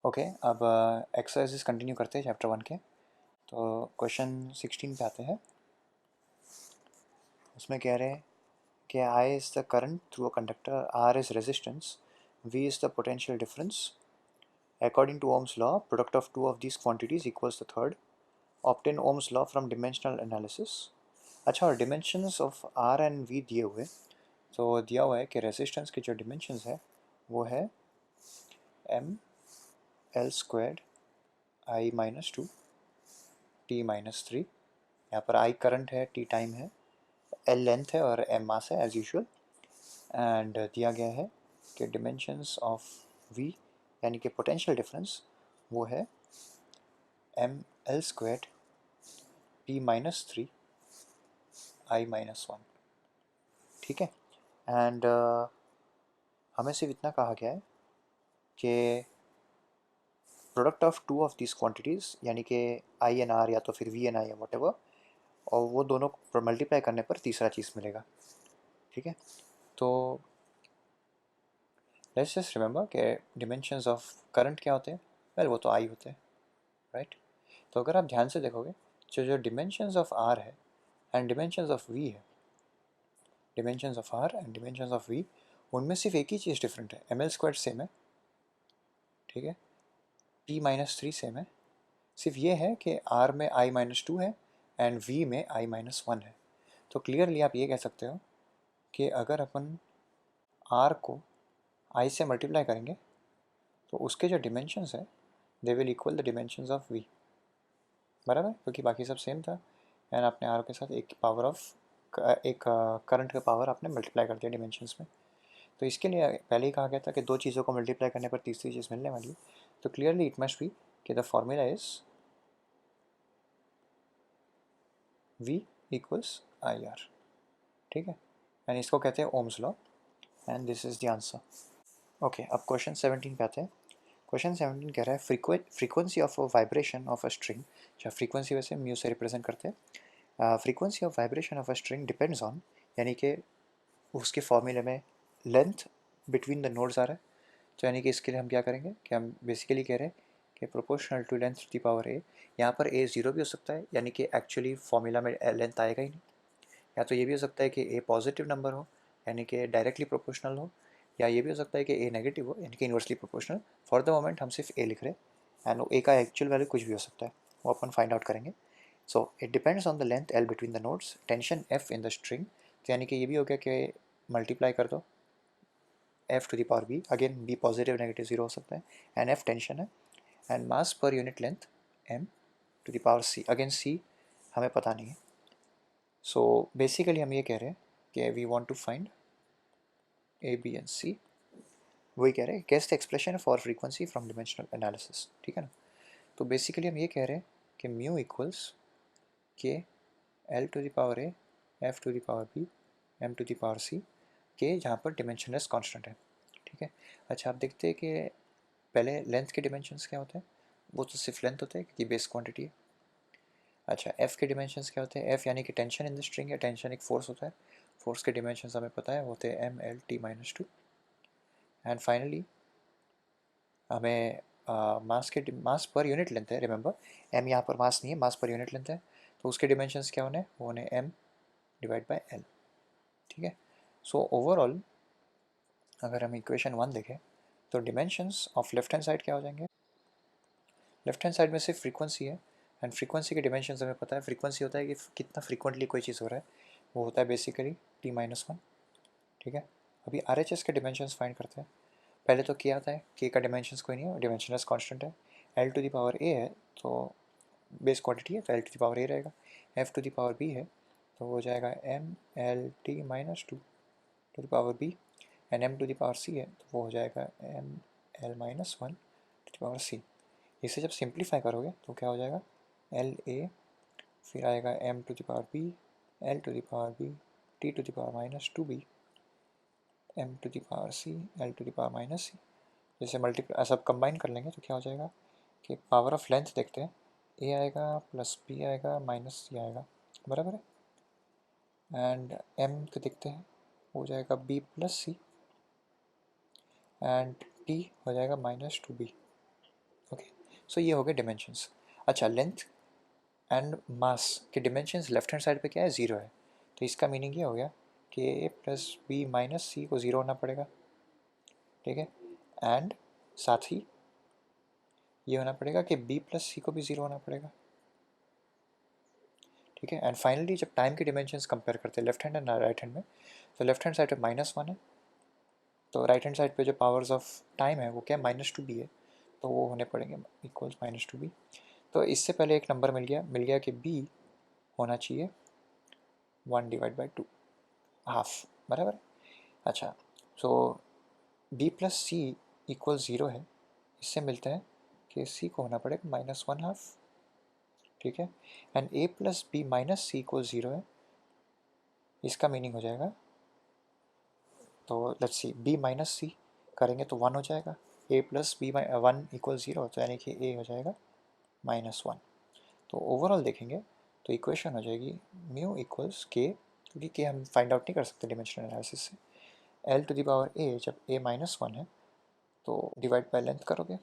Okay, अब exercises continue करते हैं चैप्टर 1 के। तो क्वेश्चन 16 पे आते हैं। उसमें कह रहे हैं कि I is the current through a conductor, R is resistance, V is the potential difference. According to Ohm's law, product of two of these quantities equals the third. Obtain Ohm's law from dimensional analysis. अच्छा, और dimensions of R and V दिए हुए, तो दिया हुआ है कि resistance के जो डिमेंशंस है वो है M L squared I minus two T minus three. यहाँ पर आई करंट है, टी टाइम है, एल लेंथ है और एम मास है एज यूजुअल। एंड दिया गया है कि डिमेंशंस ऑफ वी यानी कि पोटेंशियल डिफरेंस वो है M L squared P minus three I minus one. ठीक है। एंड हमें सिर्फ इतना कहा गया है कि product of two of this quantities यानी कि आई एन आर या तो फिर वी एन आई या वट एवर, और वो दोनों को मल्टीप्लाई करने पर तीसरा चीज़ मिलेगा। ठीक है। तो लेट्स जस्ट रिमेंबर कि डिमेंशंस ऑफ करंट क्या होते हैं। वेल वो तो आई होते हैं, राइट। तो अगर आप ध्यान से देखोगे, जो जो डिमेंशंस ऑफ आर है एंड डिमेंशंस ऑफ वी है, dimensions of R and dimensions of V, उनमें सिर्फ एक ही चीज़ डिफरेंट है, एम एल स्क्वायर सेम है, ठीक है, पी माइनस थ्री सेम है। सिर्फ ये है कि आर में आई माइनस टू है एंड वी में आई माइनस वन है। तो क्लियरली आप ये कह सकते हो कि अगर अपन आर को आई से मल्टीप्लाई करेंगे तो उसके जो डिमेंशंस है they will equal the dimensions of V, बराबर, क्योंकि बाकी सब सेम था। एंड आपने आर के साथ एक पावर ऑफ एक करंट का पावर आपने मल्टीप्लाई कर दिया डिमेंशंस में। तो इसके लिए पहले ही कहा गया था कि दो चीज़ों को मल्टीप्लाई करने पर तीसरी चीज़ मिलने वाली है। तो क्लियरली इट मस्ट बी कि the formula is V equals I R. ठीक है। एंड इसको कहते हैं Ohm's law and this is the answer. Okay, अब क्वेश्चन 17 पे आते हैं। क्वेश्चन 17 कह रहा है frequency of a vibration of a string, जहाँ फ्रीक्वेंसी वैसे म्यू से रिप्रेजेंट करते हैं। Frequency of vibration of a string depends on, यानी कि उसके फॉर्मूले में लेंथ बिटवीन द नोड्स आ रहा है। तो यानी कि इसके लिए हम क्या करेंगे कि हम बेसिकली कह रहे हैं कि proportional to length to the power A. यहाँ पर ए ज़ीरो भी हो सकता है, यानी कि एक्चुअली फॉर्मूला में लेंथ आएगा ही नहीं। या तो ये भी हो सकता है कि ए पॉजिटिव नंबर हो, यानी कि डायरेक्टली प्रोपोर्शनल हो, या ये भी हो सकता है कि ए नेगेटिव हो, यानी कि inversely proportional. For the moment हम सिर्फ ए लिख रहे हैं एंड ए का एक्चुअल वैल्यू कुछ भी हो सकता है, वो अपन फाइंड आउट करेंगे। So it depends on the length L between the nodes, tension F in the string. तो यानी कि ये भी हो गया कि मल्टीप्लाई कर दो F to the power B, again B positive negative zero हो सकता है, एंड एफ टेंशन है, एंड मास पर unit length M to the power C, again C हमें पता नहीं है। सो बेसिकली हम ये कह रहे हैं कि we want to find A B and C. वही कह रहे हैं guess the expression for frequency from dimensional analysis. ठीक है ना। तो बेसिकली हम ये कह रहे हैं कि mu equals K L to the power A F to the power B M to the power C, K जहाँ पर डिमेंशनलेस कांस्टेंट है। ठीक है। अच्छा, आप देखते हैं कि पहले लेंथ के डिमेंशंस क्या होते हैं, वो तो सिर्फ लेंथ होते हैं क्योंकि बेस क्वांटिटी है। अच्छा, एफ़ के डिमेंशंस क्या होते हैं, एफ़ यानी कि टेंशन इन द स्ट्रिंग है, टेंशन एक फोर्स होता है। फोर्स के डिमेंशंस हमें पता है, वो होते हैं M L T minus two. And finally हमें मास पर यूनिट लेंथ है, रिमेंबर एम यहाँ पर मास नहीं है, मास पर यूनिट लेंथ है। तो उसके डिमेंशंस क्या होने, वो होने एम डिवाइड बाई एल। ठीक है। सो ओवरऑल अगर हम इक्वेशन 1 देखें तो dimensions of left hand side क्या हो जाएंगे, लेफ्ट हैंड साइड में सिर्फ फ्रीक्वेंसी है, एंड फ्रीक्वेंसी के डिमेंशंस हमें पता है। फ्रीक्वेंसी होता है कि कितना फ्रीक्वेंटली कोई चीज़ हो रहा है, वो होता है बेसिकली टी माइनस वन। ठीक है। अभी आर एच एस के डिमेंशंस फाइंड करते हैं। पहले तो क्या आता है, के का डिमेंशंस कोई नहीं है, डिमेंशनलेस कांस्टेंट है। L to the power A है तो बेस क्वांटिटी है, तो L to the power A रहेगा। F to the power B है तो हो जाएगा M L T minus two to the power B, and M to the power C है तो वो हो जाएगा M L minus one to the power C. इसे जब सिंप्लीफाई करोगे तो क्या हो जाएगा, एल ए, फिर आएगा M to the power B, L to the power B, T to the power minus two B, M to the power C, L to the power minus C. जैसे multiply सब combine कर लेंगे तो क्या हो जाएगा कि पावर ऑफ लेंथ देखते हैं, ए आएगा प्लस बी आएगा माइनस सी आएगा, बराबर है। एंड एम को देखते हैं, हो जाएगा B plus C, and T हो जाएगा माइनस टू बी। सो ये हो गए डिमेंशंस। अच्छा, लेंथ एंड मास के डिमेंशंस लेफ्ट हैंड साइड पे क्या है, 0 है, तो इसका मीनिंग ये हो गया कि ए प्लस बी माइनस सी को 0 होना पड़ेगा, ठीक है। एंड साथ ही ये होना पड़ेगा कि बी प्लस सी को भी 0 होना पड़ेगा, ठीक है। एंड फाइनली जब टाइम के डिमेंशंस कंपेयर करते हैं left hand and right hand में, तो लेफ्ट हैंड साइड पे -1 है, तो राइट हैंड साइड पे जो पावर्स ऑफ टाइम है वो क्या -2b है, तो वो होने पड़ेंगे इक्वल्स -2b। तो इससे पहले एक नंबर मिल गया कि b होना चाहिए 1/2, हाफ, बराबर। अच्छा, सो b प्लस सी इक्वल 0 है, इससे मिलता है कि c को होना पड़ेगा -1/2, ठीक है। And a plus B minus C equal 0 है, इसका मीनिंग हो जाएगा, तो let's see b minus C करेंगे तो 1 हो जाएगा, a प्लस बी 1 इक्वल 0, तो यानी कि a हो जाएगा -1। तो ओवरऑल देखेंगे तो इक्वेशन हो जाएगी म्यू इक्वल्स के, क्योंकि के हम फाइंड आउट नहीं कर सकते डिमेंशनल एनालिसिस से, l to the power a, जब a -1 है तो डिवाइड बाय लेंथ करोगे,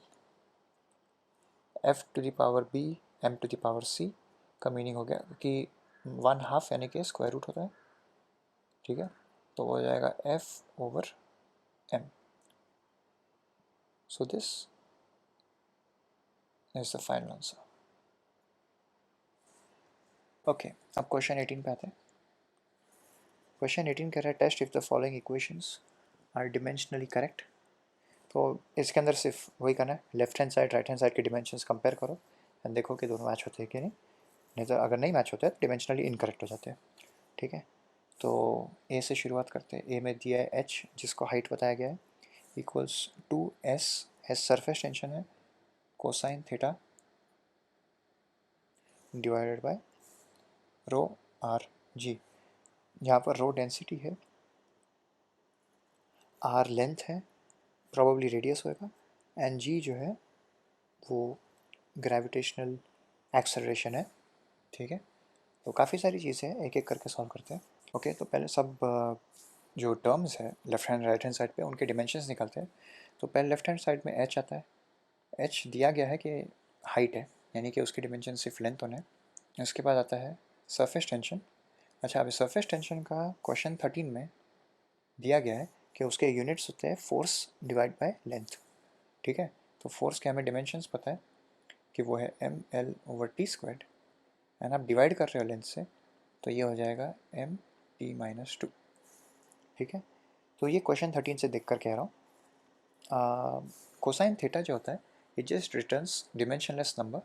f to the power b m to the power c का मीनिंग हो गया कि 1/2 यानी कि स्क्वायर रूट होता है, ठीक है। तो हो जाएगा f/m। So this is the final answer. Okay, अब क्वेश्चन 18 पे आते हैं। क्वेश्चन 18 कह रहा है test if the following equations are dimensionally correct. तो इसके अंदर सिर्फ वही करना है, left hand side right hand side के डिमेंशंस कंपेयर करो एंड देखो कि दोनों मैच होते हैं कि नहीं तो अगर नहीं मैच होते हैं तो डिमेंशनली इनकरेक्ट हो जाते हैं, ठीक है। तो ए से शुरुआत करते हैं। ए में दिया है एच, जिसको हाइट बताया गया है, equals 2s, S surface tension है, cosine theta divided by rho R G. यहाँ पर रो डेंसिटी है, आर लेंथ है, प्रोबेबली रेडियस होएगा, एंड जी जो है वो ग्रेविटेशनल एक्सेलरेशन है, ठीक है। तो काफ़ी सारी चीज़ें हैं, एक एक करके सॉल्व करते हैं। ओके, तो पहले सब जो टर्म्स है left hand right hand side पे उनके डिमेंशंस निकालते हैं। तो पहले लेफ्ट हैंड साइड में एच आता है, एच दिया गया है कि हाइट है, यानी कि उसके डिमेंशन सिर्फ लेंथ होना है। उसके बाद आता है सरफेस टेंशन। अच्छा, अभी सरफेस टेंशन का क्वेश्चन 13 में दिया गया है कि उसके यूनिट्स होते हैं फोर्स डिवाइड बाय लेंथ, ठीक है। तो फोर्स के हमें डिमेंशंस पता है कि वो है ml/t², एंड आप डिवाइड कर रहे हो लेंथ से, तो ये हो जाएगा mt-2, ठीक है। तो ये क्वेश्चन 13 से देख कर कह रहा हूँ। कोसाइन थीटा जो होता है इट जस्ट रिटर्न्स डिमेंशनलेस नंबर,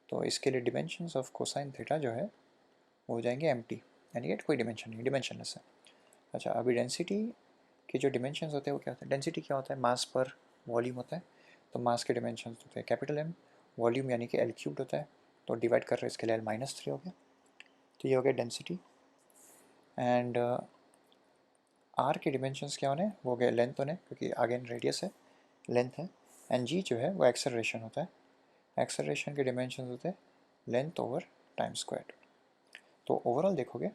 तो इसके लिए डिमेंशंस ऑफ कोसाइन थीटा जो है वो हो जाएंगे एम टी, यानी कि कोई डिमेंशन नहीं, डिमेंशनलेस है। अच्छा, अभी डेंसिटी के जो डिमेंशंस होते हैं वो क्या होता है, डेंसिटी क्या होता है, मास पर वॉल्यूम होता है। तो मास के डिमेंशंस होते हैं कैपिटल एम, वॉल्यूम यानी कि L³ होता है, तो डिवाइड कर रहे हैं इसके लिए L-3 हो गया, तो ये हो गया डेंसिटी। एंड आर के डिमेंशंस क्या होने, वो गए लेंथ होने, क्योंकि अगेन रेडियस है, लेंथ है। एंड जी जो है वो एक्सेलरेशन होता है, एक्सेलरेशन के डिमेंशंस होते हैं लेंथ ओवर टाइम स्क्वायर। तो ओवरऑल देखोगे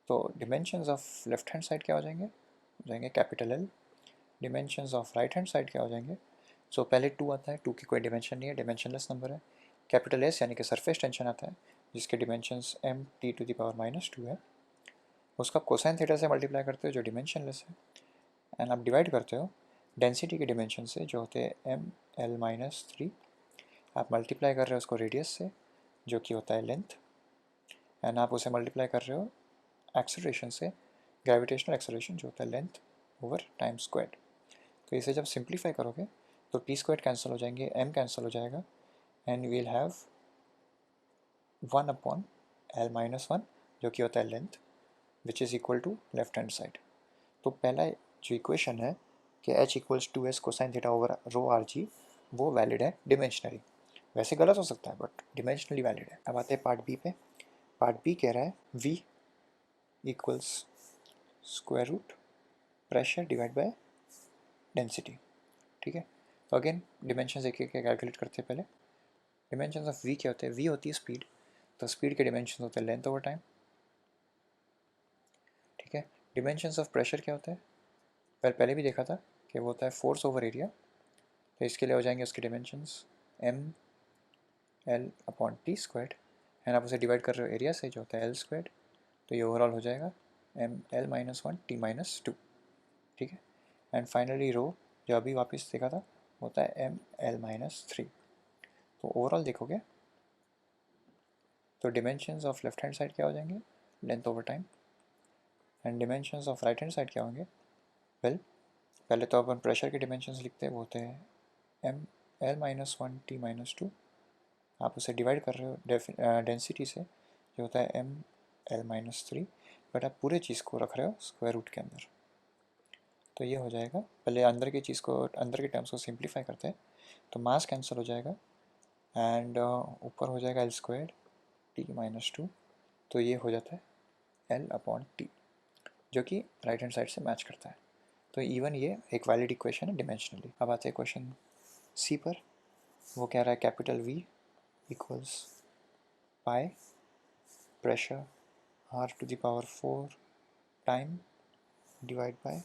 तो dimensions of left hand side क्या हो जाएंगे capital L, dimensions of right hand side क्या हो जाएंगे, सो पहले 2 आता है, 2 की कोई डिमेंशन नहीं है, डिमेंशनलेस नंबर है। कैपिटल एस यानी कि सरफेस टेंशन आता है, जिसके डिमेंशंस mt⁻²है, उसका कोसाइन थीटा से मल्टीप्लाई करते हो जो डिमेंशनलेस है, एंड आप डिवाइड करते हो डेंसिटी के डिमेंशन से जो होते हैं ml-3, आप मल्टीप्लाई कर रहे हो उसको रेडियस से जो कि होता है लेंथ, एंड आप उसे मल्टीप्लाई कर रहे हो एक्सेलरेशन से, ग्रेविटेशनल एक्सेलरेशन जो होता है लेंथ ओवर टाइम स्क्वायर। तो इसे जब सिंप्लीफाई करोगे तो t² कैंसिल हो जाएंगे, m कैंसिल हो जाएगा, एंड वील हैव 1/L-1 जो कि होता है length, which is equal to left hand side. तो पहला जो इक्वेशन है कि h equals 2s cosine theta over rho R G, वो वैलिड है डिमेंशनली, वैसे गलत हो सकता है बट डिमेंशनली वैलिड है। अब आते हैं पार्ट बी पे। पार्ट बी कह रहा है v equals square root pressure divide by density, ठीक है। तो अगेन डिमेंशन एक एक कैलकुलेट करते हैं। पहले डिमेंशन ऑफ v क्या होते हैं, v होती है स्पीड, तो स्पीड के डिमेंशन होते हैं लेंथ ओवर टाइम, ठीक है। डिमेंशन ऑफ प्रेशर क्या होता है, पहले भी देखा था कि वो होता है फोर्स ओवर एरिया, तो तो इसके लिए हो जाएंगे उसके dimensions M L upon T squared, and आप उसे डिवाइड कर रहे हो एरिया से जो होता है एल स्क्वाड, तो ये ओवरऑल हो जाएगा M L minus one T minus two. ठीक है, एंड फाइनली रो जो अभी वापस देखा था होता है एम एल माइनस थ्री। तो ओवरऑल देखोगे तो dimensions of left hand side क्या हो जाएंगे, length over time, and dimensions of right hand side क्या होंगे, वेल पहले तो अपन प्रेशर के डिमेंशंस लिखते हैं, वो होते हैं M L minus one T minus two, आप उसे डिवाइड कर रहे हो डेंसिटी से जो होता है M L minus three, but आप पूरे चीज़ को रख रहे हो स्क्वायर रूट के अंदर। तो ये हो जाएगा, पहले अंदर की चीज़ को, अंदर के टर्म्स को सिंप्लीफाई करते हैं, तो मास कैंसिल हो जाएगा, एंड ऊपर हो जाएगा L square T minus to, तो ये हो जाता है एल अपॉन टी, जो कि राइट हैंड साइड से मैच करता है। तो इवन ये एक वैलिड इक्वेशन है डिमेंशनली। अब आते हैं क्वेश्चन सी पर, वो कह रहा है capital V equals pi pressure r to the power 4 time divide by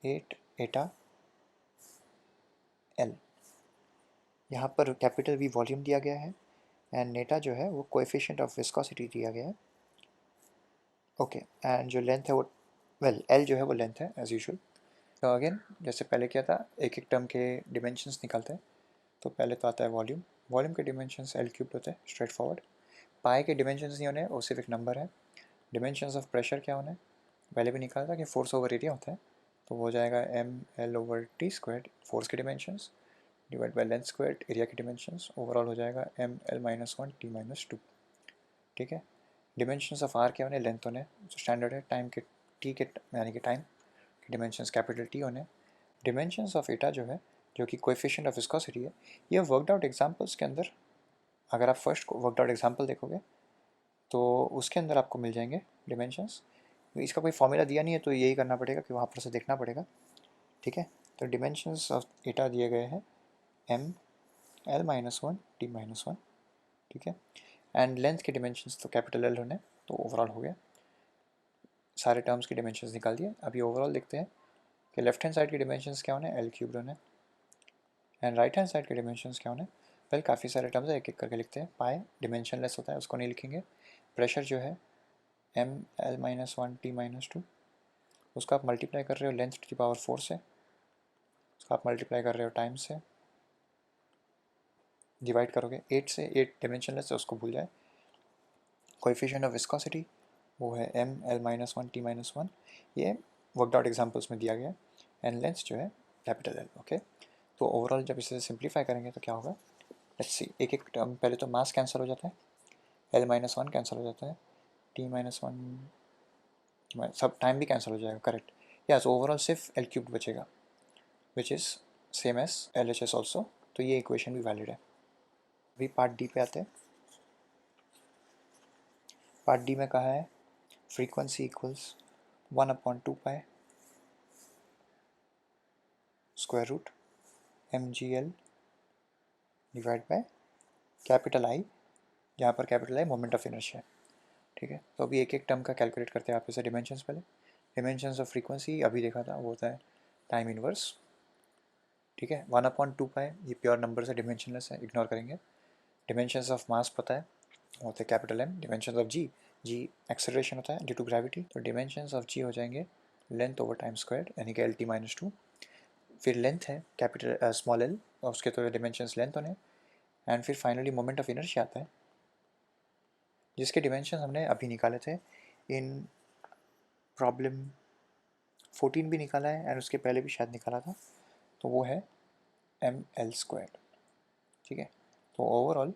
8 Etah L. यहाँ पर कैपिटल वी वॉल्यूम दिया गया है, एंड नेटा जो है वो कोएफिशिएंट ऑफ विस्कोसिटी दिया गया है। ओके, एंड जो लेंथ है वो, वेल एल जो है वो लेंथ है एज यूजुअल। तो अगेन जैसे पहले किया था, एक एक टर्म के डिमेंशंस निकालते हैं। तो पहले तो आता है वॉल्यूम, वॉल्यूम के डिमेंशंस एल क्यूब होते हैं स्ट्रेट फॉरवर्ड। पाई के डिमेंशंस नहीं होने, वो सिर्फ एक नंबर है। डिमेंशंस ऑफ प्रेशर क्या होने, पहले भी निकाला था कि फोर्स ओवर एरिया होता है, तो वो हो जाएगा M L over T square, force के dimensions divide by length square area के डिमेंशंस, ओवरऑल हो जाएगा M L minus one T minus two. ठीक है, डिमेंशंस ऑफ आर क्या होने, लेंथ होने, जो स्टैंडर्ड है, टाइम के टी के यानी कि टाइम के डिमेंशंस कैपिटल टी होने। डिमेंशंस ऑफ एटा जो है, जो कि कोएफिशिएंट ऑफ विस्कोसिटी है, ये वर्कड आउट एग्जांपल्स के अंदर, अगर आप फर्स्ट वर्कड आउट एग्जांपल देखोगे तो उसके अंदर आपको मिल जाएंगे डिमेंशंस। इसका कोई फॉर्मूला दिया नहीं है, तो यही करना पड़ेगा कि वहाँ पर से देखना पड़ेगा। ठीक है, तो डिमेंशंस ऑफ एटा दिए गए हैं M L minus one T minus one. ठीक है, एंड लेंथ के डिमेंशंस तो कैपिटल एल होने, तो ओवरऑल हो गया, सारे टर्म्स की डिमेंशंस निकाल दिए। अभी ओवरऑल देखते हैं कि लेफ्ट हैंड साइड के डिमेंशंस क्या होने, एल क्यूब होने, एंड राइट हैंड साइड के डिमेंशंस क्या होने, वेल काफ़ी सारे टर्म्स है, एक एक करके लिखते हैं। पाई डिमेंशन लेस होता है, उसको नहीं लिखेंगे। प्रेशर जो है M L minus one T minus two, उसको आप मल्टीप्लाई कर रहे हो length to the power four से, उसको आप मल्टीप्लाई कर रहे हो टाइम से, डिवाइड करोगे 8 से, 8 डिमेंशनलेस है उसको भूल जाए। कोएफिशिएंट ऑफ विस्कोसिटी वो है M L minus one T minus one, ये वर्कड आउट एग्जाम्पल्स में दिया गया, एंड लेंथ जो है कैपिटल एल। ओके, तो ओवरऑल जब इसे सिंप्लीफाई करेंगे तो क्या होगा, लेट्स सी, एक एक टर्म, पहले तो मास कैंसिल हो जाता है, एल माइनस वन कैंसिल हो जाता है, टी माइनस वन, सब टाइम भी कैंसिल हो जाएगा, करेक्ट। यस, ओवरऑल सिर्फ एल क्यूब बचेगा, which is same as L H S also, तो ये इक्वेशन भी वैलिड है। अभी पार्ट डी पे आते हैं। पार्ट डी में कहा है frequency equals one upon two pi square root M G L divide by capital I, जहाँ पर capital I moment of inertia है। ठीक है, तो अभी एक एक टर्म का कैलकुलेट करते हैं आप इसे डिमेंशंस। पहले डिमेंशंस ऑफ फ्रीक्वेंसी अभी देखा था, वो होता है टाइम इनवर्स। ठीक है, वन अपॉन टू पाई ये प्योर नंबर से डिमेंशनलेस है, इग्नोर करेंगे। डिमेंशंस ऑफ मास पता है, होते हैं capital M. Dimensions of G, G acceleration होता है ड्यू टू ग्रेविटी, तो डिमेंशंस ऑफ जी हो जाएंगे लेंथ ओवर टाइम स्क्वायर, यानी कि एल टी माइनस टू। फिर लेंथ है कैपिटल स्मॉल एल, और उसके तो डिमेंशंस लेंथ होने, एंड फिर फाइनली मोमेंट ऑफ इनर्शिया आता है, जिसके डिमेंशंस हमने अभी निकाले थे इन प्रॉब्लम 14 भी निकाला है, एंड उसके पहले भी शायद निकाला था, तो वो है एम एल स्क्वायर। ठीक है, तो overall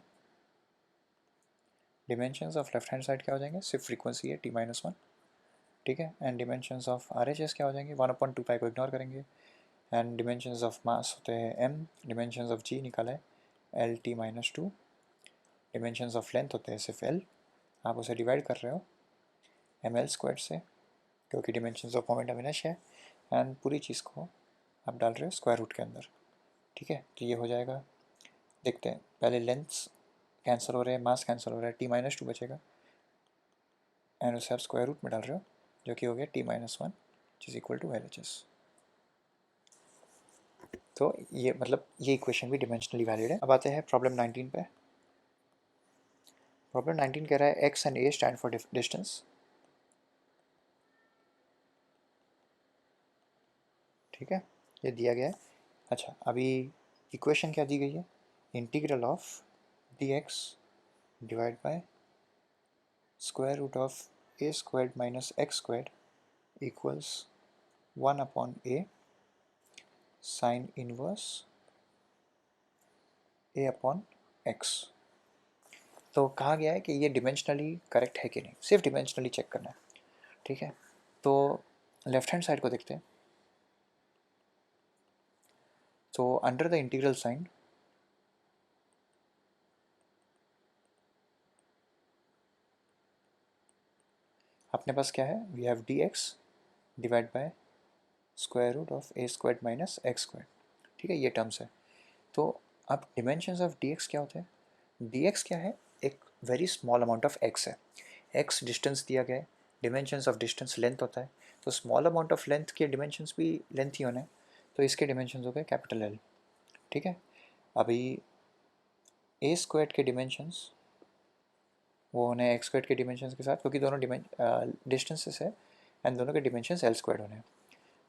dimensions of left hand side क्या हो जाएंगे, सिर्फ फ्रीक्वेंसी है टी माइनस वन। ठीक है, and dimensions of R H S क्या हो जाएंगे, वन अपॉन टू पाई को इग्नोर करेंगे, एंड डिमेंशंस ऑफ मास होते हैं एम, डिमेंशंस ऑफ जी निकाला है L T minus to, dimensions of length होते हैं सिर्फ एल, आप उसे डिवाइड कर रहे हो एम एल स्क्वायर से, क्योंकि dimensions of moment of inertia है, एंड पूरी चीज़ को आप डाल रहे हो स्क्वायर रूट के अंदर। ठीक है, तो ये हो जाएगा, देखते हैं पहले लेंथ्स कैंसिल हो रहे हैं, मास कैंसिल हो रहा है, टी माइनस टू बचेगा, एंड उसे आप स्क्वायर रूट में डाल रहे हो, जो कि हो गया T minus one, which is equal to L H S. तो ये मतलब ये इक्वेशन भी डिमेंशनली वैलिड है। अब आते हैं प्रॉब्लम 19 पे। प्रॉब्लम 19 कह रहा है x and a stand for distance. ठीक है, ये दिया गया है। अच्छा, अभी इक्वेशन क्या दी गई है? Integral of dx divide by square root of a squared minus x squared equals 1 upon a sine inverse a upon x। तो कहा गया है कि ये डिमेंशनली करेक्ट है कि नहीं, सिर्फ डिमेंशनली चेक करना है। ठीक है, तो लेफ्ट हैंड साइड को देखते हैं। तो अंडर द इंटीग्रल साइन अपने पास क्या है? We have D X divide by square root of A squared minus X squared. ठीक है, ये टर्म्स है। तो अब डिमेंशंस ऑफ डी एक्स क्या होते हैं? डी एक्स क्या है? एक very small amount of x है। एक्स डिस्टेंस दिया गया है, डिमेंशंस ऑफ डिस्टेंस लेंथ होता है, तो स्मॉल अमाउंट ऑफ लेंथ के डिमेंशंस भी लेंथ ही होना है, तो इसके डिमेंशंस हो गए कैपिटल एल। ठीक है, अभी ए स्क्वायर्ड के डिमेंशंस वो होने एक्स स्क्वायर्ड के डिमेंशंस के साथ, क्योंकि दोनों डिस्टेंसेस है एंड दोनों के डिमेंशंस एल स्क्वायर्ड होने हैं।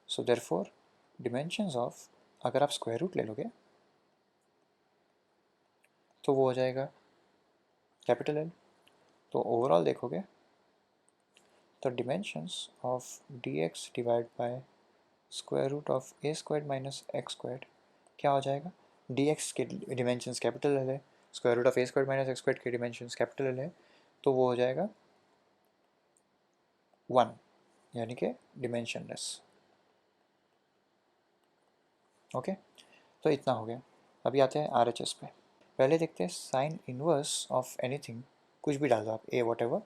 सो देयरफॉर डिमेंशंस ऑफ, अगर आप स्क्वायर रूट ले लोगे तो वो हो जाएगा कैपिटल एल। तो ओवरऑल देखोगे तो dimensions of D X divide by square root of A squared minus X squared क्या हो जाएगा? डी एक्स के डिमेंशंस कैपिटल एल है, square root of A squared minus X squared के डिमेंशंस कैपिटल एल है, तो वो हो जाएगा 1, यानी कि डिमेंशनलेस। ओके, तो इतना हो गया। अभी आते हैं आर एच एस पे। पहले देखते हैं साइन इनवर्स ऑफ एनीथिंग। कुछ भी डाल दो आप, ए वॉट एवर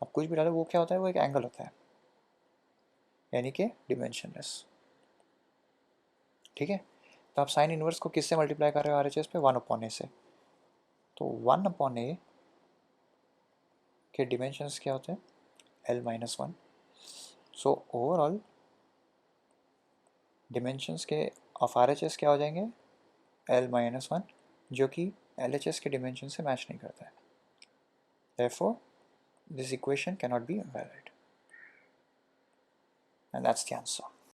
आप कुछ भी डालो, वो क्या होता है? वो एक एंगल होता है, यानी कि डिमेंशनलेस। ठीक है, तो आप साइन इनवर्स को किससे मल्टीप्लाई कर रहे हो आर एच एस पे? 1 अपॉन ए से। तो 1 अपॉन ए के डिमेंशंस क्या होते हैं? L minus 1। So overall dimensions के ऑफ आर एच एस क्या हो जाएंगे? एल माइनस 1, जो कि एल एच एस के डिमेंशन से मैच नहीं करता है। Therefore, this equation cannot be valid. And that's the answer.